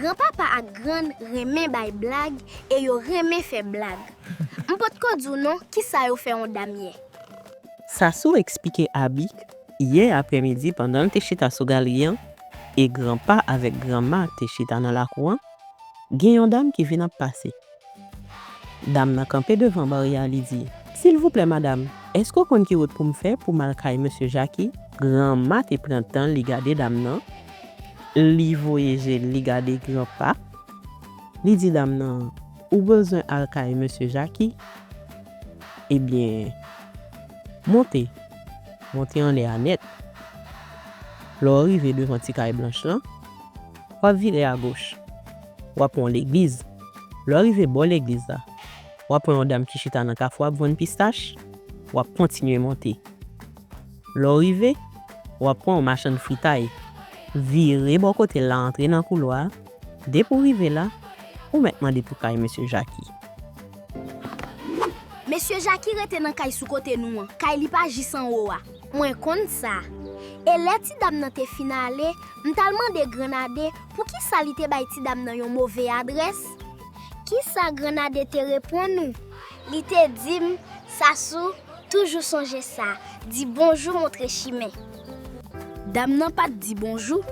Grand-papa a grand remè bay blague et yo remè fait blague. M'pot ko dou non, qui ça yo fait en damier? Sassou expliquait à Bic hier après-midi pendant que chita sou galian et grand-pa avec grand-ma te chita dans la cour, gen yon dame qui vient passer. Dame n'a campé devant barrière li dit: "S'il vous plaît madame, est-ce qu'on connaît qui route pour me faire pour mal kay monsieur Jackie?" Grand-ma te prend temps li gade dame nan, li voyage li gade grand-pa. Li dit dame nan: "Ou besoin al kay monsieur Jackie?" Eh bien, montez en l'air net. L'arrivée devant ti caille blanche là, ou virer à gauche. Ou prendre l'église. L'arrivée bon l'église là. Ou prendre une dame qui chita dans café ou une pistache, ou continuer monter. L'arrivée, ou prendre une machine fritaille. Virer bon côté là, entrer dans le couloir. Dès pour arriver là, ou maintenant dès pour caille monsieur Jackie. Monsieur Jackie rete nan kay sou kote nou, kay li pa jisan ou a. Mwen kon sa. Et les ti dam nan te finale, m'talman de Grenade pour qui sa li te bay ti dam nan yon mauvais adresse? Qui sa Grenade te répond nous? Li te dim, Sassou, toujours songe ça. Dis bonjour mon très chimé. Dam nan pas dit bonjour.